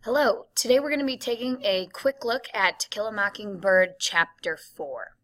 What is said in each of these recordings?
Hello, today we're going to be taking a quick look at To Kill a Mockingbird Chapter 4.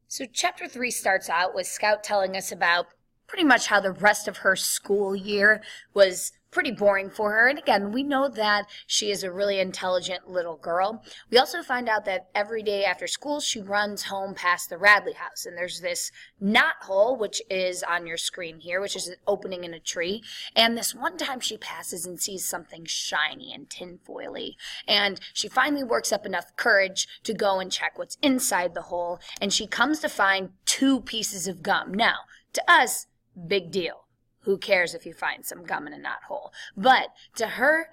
So Chapter 3 starts out with Scout telling us about pretty much how the rest of her school year was pretty boring for her. And again, we know that she is a really intelligent little girl. We also find out that every day after school, she runs home past the Radley house. And there's this knot hole, which is on your screen here, which is an opening in a tree. And this one time she passes and sees something shiny and tinfoily. And she finally works up enough courage to go and check what's inside the hole. And she comes to find 2 pieces of gum. Now, to us, big deal. Who cares if you find some gum in a knot hole? But to her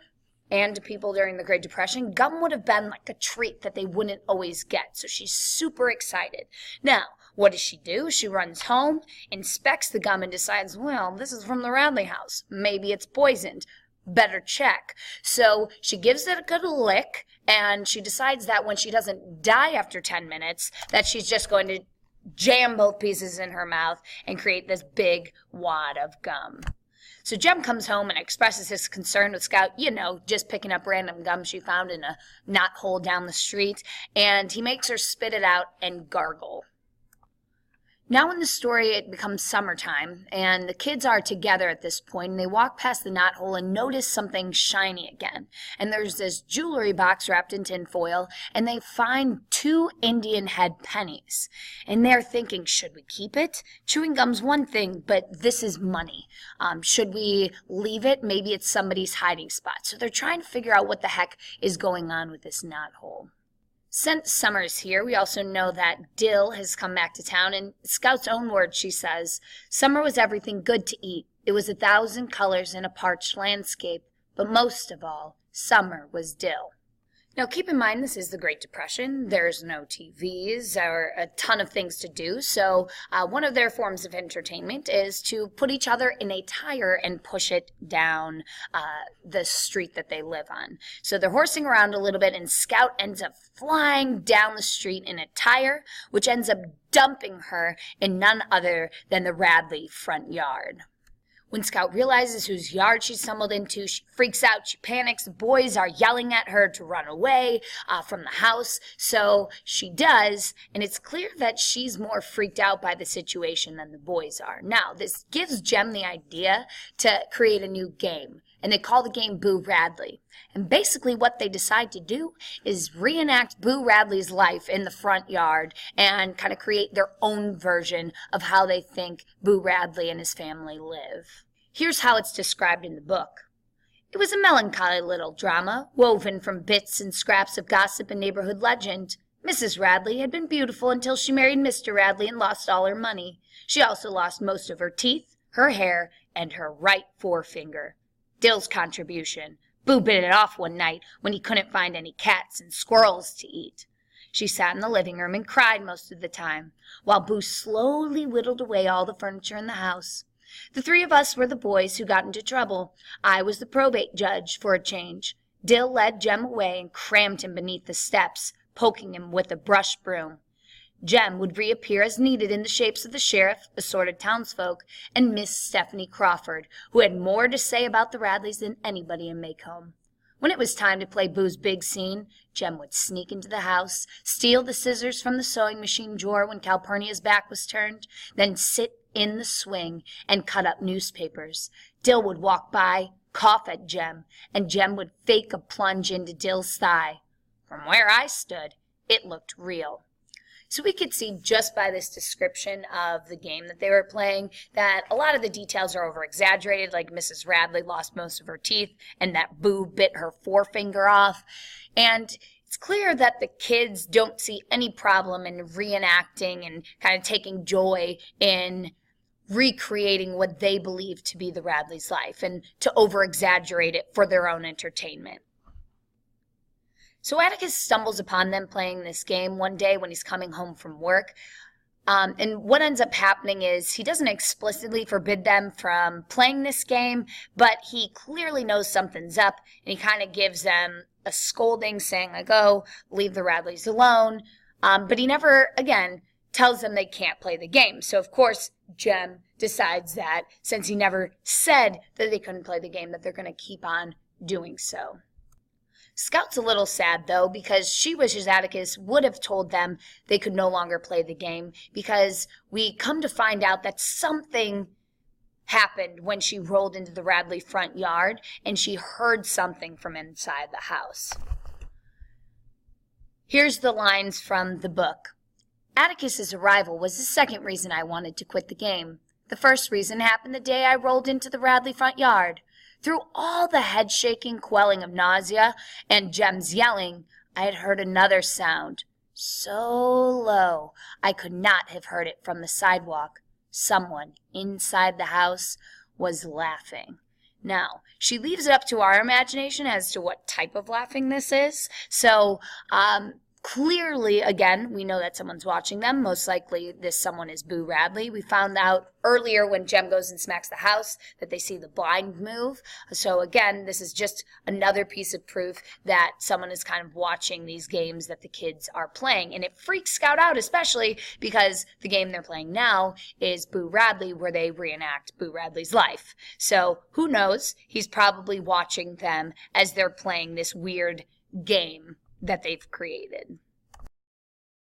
and to people during the Great Depression, gum would have been like a treat that they wouldn't always get. So she's super excited. Now, what does she do? She runs home, inspects the gum, and decides, well, this is from the Radley house. Maybe it's poisoned. Better check. So she gives it a good lick, and she decides that when she doesn't die after 10 minutes, that she's just going to jam both pieces in her mouth and create this big wad of gum. So Jem comes home and expresses his concern with Scout, just picking up random gum she found in a knot hole down the street, and he makes her spit it out and gargle. Now in the story, it becomes summertime, and the kids are together at this point, and they walk past the knot hole and notice something shiny again. And there's this jewelry box wrapped in tin foil, and they find 2 Indian head pennies. And they're thinking, should we keep it? Chewing gum's one thing, but this is money. Should we leave it? Maybe it's somebody's hiding spot. So they're trying to figure out what the heck is going on with this knot hole. Since Summer's here, we also know that Dill has come back to town. In Scout's own words, she says, "Summer was everything good to eat. It was 1,000 colors in a parched landscape. But most of all, summer was Dill." Now, keep in mind, this is the Great Depression. There's no TVs or a ton of things to do. So one of their forms of entertainment is to put each other in a tire and push it down the street that they live on. So they're horsing around a little bit, and Scout ends up flying down the street in a tire, which ends up dumping her in none other than the Radley front yard. When Scout realizes whose yard she stumbled into, she freaks out, she panics. The boys are yelling at her to run away from the house, so she does, and it's clear that she's more freaked out by the situation than the boys are. Now, this gives Jem the idea to create a new game, and they call the game Boo Radley. And basically what they decide to do is reenact Boo Radley's life in the front yard and kind of create their own version of how they think Boo Radley and his family live. Here's how it's described in the book. It was a melancholy little drama, woven from bits and scraps of gossip and neighborhood legend. Mrs. Radley had been beautiful until she married Mr. Radley and lost all her money. She also lost most of her teeth, her hair, and her right forefinger. Dill's contribution. Boo bit it off one night when he couldn't find any cats and squirrels to eat. She sat in the living room and cried most of the time, while Boo slowly whittled away all the furniture in the house. The 3 of us were the boys who got into trouble. I was the probate judge, for a change. Dill led Jem away and crammed him beneath the steps, poking him with a brush broom. Jem would reappear as needed in the shapes of the sheriff, assorted townsfolk, and Miss Stephanie Crawford, who had more to say about the Radleys than anybody in Maycomb. When it was time to play Boo's big scene, Jem would sneak into the house, steal the scissors from the sewing machine drawer when Calpurnia's back was turned, then sit in the swing and cut up newspapers. Dill would walk by, cough at Jem, and Jem would fake a plunge into Dill's thigh. From where I stood, it looked real. So we could see just by this description of the game that they were playing that a lot of the details are over-exaggerated, like Mrs. Radley lost most of her teeth and that Boo bit her forefinger off. And it's clear that the kids don't see any problem in reenacting and kind of taking joy in recreating what they believe to be the Radley's life and to over-exaggerate it for their own entertainment. So Atticus stumbles upon them playing this game one day when he's coming home from work. And what ends up happening is he doesn't explicitly forbid them from playing this game, but he clearly knows something's up, and he kind of gives them a scolding saying, like, oh, leave the Radleys alone. But he never, again, tells them they can't play the game. So, of course, Jem decides that since he never said that they couldn't play the game, that they're going to keep on doing so. Scout's a little sad, though, because she wishes Atticus would have told them they could no longer play the game, because we come to find out that something happened when she rolled into the Radley front yard, and she heard something from inside the house. Here's the lines from the book. Atticus's arrival was the second reason I wanted to quit the game. The first reason happened the day I rolled into the Radley front yard. Through all the head-shaking quelling of nausea and Jem's yelling, I had heard another sound, so low I could not have heard it from the sidewalk. Someone inside the house was laughing. Now, she leaves it up to our imagination as to what type of laughing this is. So, clearly, again, we know that someone's watching them. Most likely this someone is Boo Radley. We found out earlier when Jem goes and smacks the house that they see the blind move. So again, this is just another piece of proof that someone is kind of watching these games that the kids are playing. And it freaks Scout out, especially because the game they're playing now is Boo Radley, where they reenact Boo Radley's life. So who knows? He's probably watching them as they're playing this weird game that they've created.